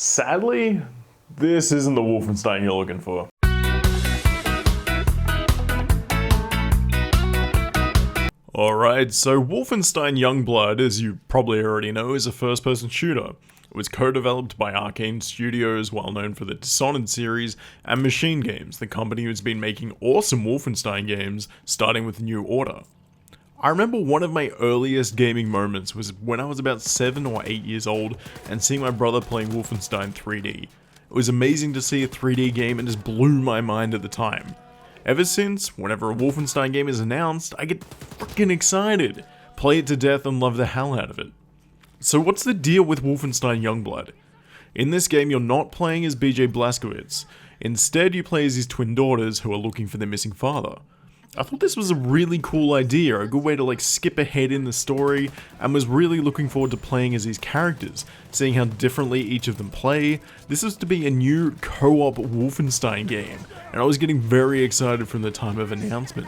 Sadly, this isn't the Wolfenstein you're looking for. Alright, so Wolfenstein Youngblood, as you probably already know, is a first-person shooter. It was co-developed by Arcane Studios, well known for the Dishonored series, and Machine Games, the company who's been making awesome Wolfenstein games, starting with New Order. I remember one of my earliest gaming moments was when I was about 7 or 8 years old and seeing my brother playing Wolfenstein 3D. It was amazing to see a 3D game and just blew my mind at the time. Ever since, whenever a Wolfenstein game is announced, I get freaking excited, play it to death and love the hell out of it. So what's the deal with Wolfenstein Youngblood? In this game you're not playing as BJ Blazkowicz, instead you play as his twin daughters who are looking for their missing father. I thought this was a really cool idea, a good way to skip ahead in the story, and was really looking forward to playing as these characters, seeing how differently each of them play. This was to be a new co-op Wolfenstein game, and I was getting very excited from the time of announcement.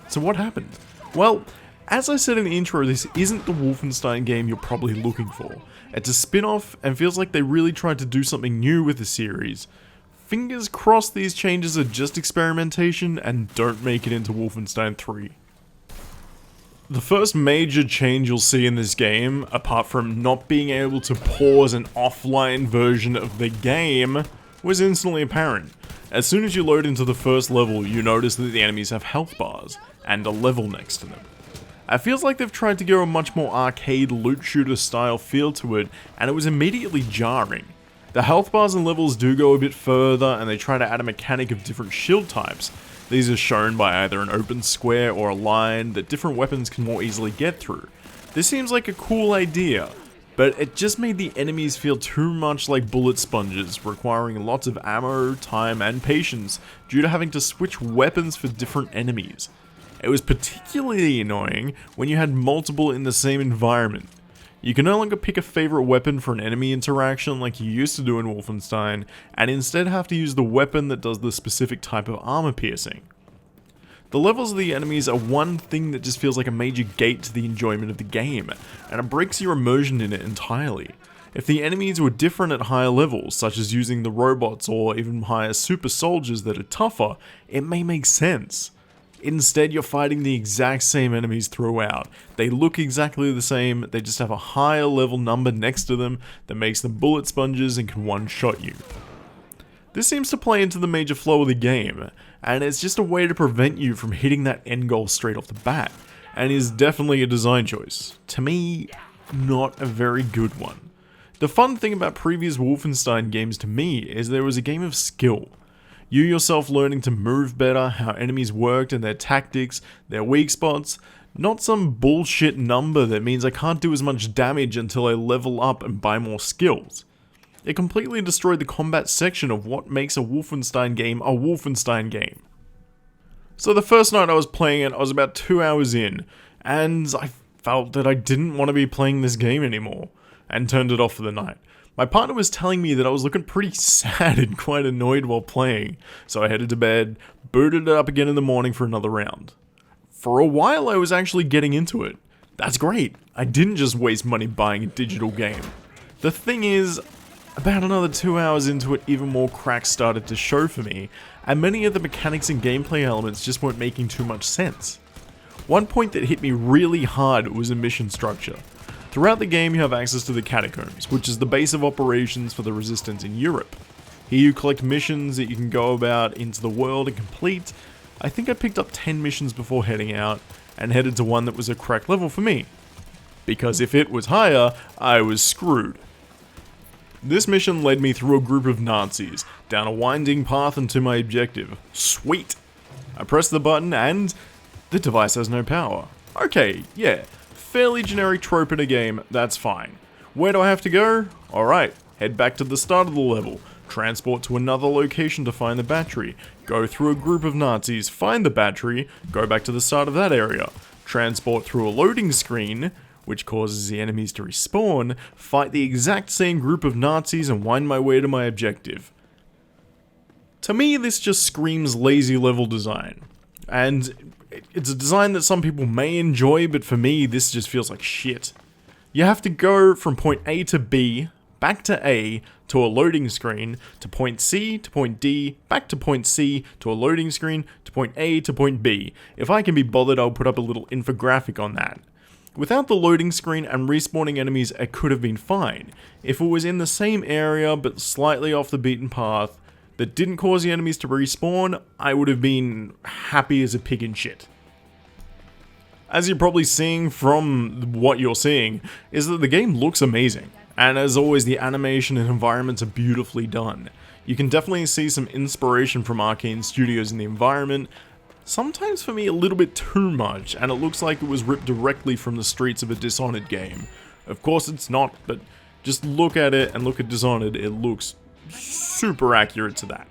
So what happened? Well, as I said in the intro, this isn't the Wolfenstein game you're probably looking for. It's a spin-off, and feels like they really tried to do something new with the series. Fingers crossed these changes are just experimentation and don't make it into Wolfenstein 3. The first major change you'll see in this game, apart from not being able to pause an offline version of the game, was instantly apparent. As soon as you load into the first level, you notice that the enemies have health bars, and a level next to them. It feels like they've tried to go a much more arcade loot shooter style feel to it, and it was immediately jarring. The health bars and levels do go a bit further, and they try to add a mechanic of different shield types. These are shown by either an open square or a line that different weapons can more easily get through. This seems like a cool idea, but it just made the enemies feel too much like bullet sponges, requiring lots of ammo, time, and patience due to having to switch weapons for different enemies. It was particularly annoying when you had multiple in the same environment. You can no longer pick a favorite weapon for an enemy interaction like you used to do in Wolfenstein, and instead have to use the weapon that does the specific type of armor piercing. The levels of the enemies are one thing that just feels like a major gate to the enjoyment of the game, and it breaks your immersion in it entirely. If the enemies were different at higher levels, such as using the robots or even higher super soldiers that are tougher, it may make sense. Instead, you're fighting the exact same enemies throughout. They look exactly the same, they just have a higher level number next to them that makes them bullet sponges and can one-shot you. This seems to play into the major flow of the game, and it's just a way to prevent you from hitting that end goal straight off the bat, and is definitely a design choice. To me, not a very good one. The fun thing about previous Wolfenstein games to me is there was a game of skill. You yourself learning to move better, how enemies worked and their tactics, their weak spots, not some bullshit number that means I can't do as much damage until I level up and buy more skills. It completely destroyed the combat section of what makes a Wolfenstein game a Wolfenstein game. So the first night I was playing it, I was about 2 hours in, and I felt that I didn't want to be playing this game anymore, and turned it off for the night. My partner was telling me that I was looking pretty sad and quite annoyed while playing, so I headed to bed, booted it up again in the morning for another round. For a while I was actually getting into it. That's great, I didn't just waste money buying a digital game. The thing is, about another 2 hours into it, even more cracks started to show for me, and many of the mechanics and gameplay elements just weren't making too much sense. One point that hit me really hard was a mission structure. Throughout the game you have access to the Catacombs, which is the base of operations for the Resistance in Europe. Here you collect missions that you can go about into the world and complete. I think I picked up 10 missions before heading out, and headed to one that was a crack level for me. Because if it was higher, I was screwed. This mission led me through a group of Nazis, down a winding path and to my objective. Sweet! I press the button and the device has no power. Okay, yeah. Fairly generic trope in a game, that's fine. Where do I have to go? Alright, head back to the start of the level, transport to another location to find the battery, go through a group of Nazis, find the battery, go back to the start of that area, transport through a loading screen, which causes the enemies to respawn, fight the exact same group of Nazis and wind my way to my objective. To me, this just screams lazy level design. And it's a design that some people may enjoy, but for me, this just feels like shit. You have to go from point A to B, back to A, to a loading screen, to point C, to point D, back to point C, to a loading screen, to point A, to point B. If I can be bothered, I'll put up a little infographic on that. Without the loading screen and respawning enemies, it could have been fine. If it was in the same area, but slightly off the beaten path, that didn't cause the enemies to respawn, I would have been happy as a pig in shit. As you're probably seeing from what you're seeing, is that the game looks amazing. And as always, the animation and environments are beautifully done. You can definitely see some inspiration from Arcane Studios in the environment, sometimes for me a little bit too much, and it looks like it was ripped directly from the streets of a Dishonored game. Of course it's not, but just look at it and look at Dishonored, it looks super accurate to that.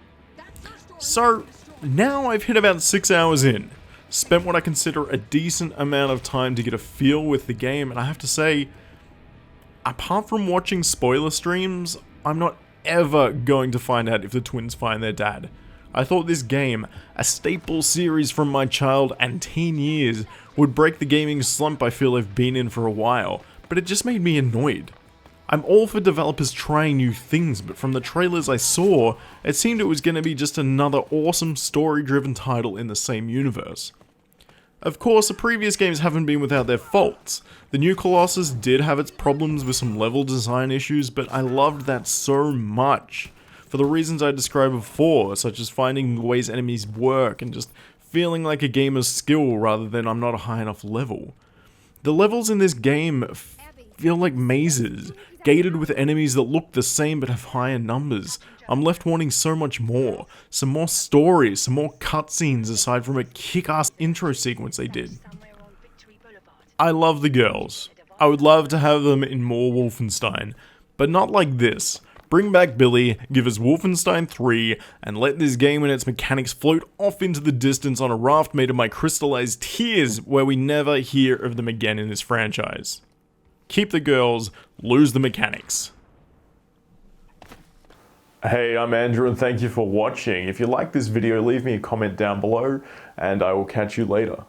So, now I've hit about 6 hours in, spent what I consider a decent amount of time to get a feel with the game, and I have to say, apart from watching spoiler streams, I'm not ever going to find out if the twins find their dad. I thought this game, a staple series from my child and teen years, would break the gaming slump I feel I've been in for a while, but it just made me annoyed. I'm all for developers trying new things, but from the trailers I saw, it seemed it was going to be just another awesome story-driven title in the same universe. Of course, the previous games haven't been without their faults. The new Colossus did have its problems with some level design issues, but I loved that so much. For the reasons I described before, such as finding the ways enemies work and just feeling like a gamer's skill rather than I'm not a high enough level. The levels in this game feel like mazes, gated with enemies that look the same but have higher numbers. I'm left wanting so much more. Some more stories, some more cutscenes aside from a kick-ass intro sequence they did. I love the girls. I would love to have them in more Wolfenstein, but not like this. Bring back Billy, give us Wolfenstein 3, and let this game and its mechanics float off into the distance on a raft made of my crystallized tears where we never hear of them again in this franchise. Keep the girls, lose the mechanics. Hey, I'm Andrew and thank you for watching. If you like this video, leave me a comment down below and I will catch you later.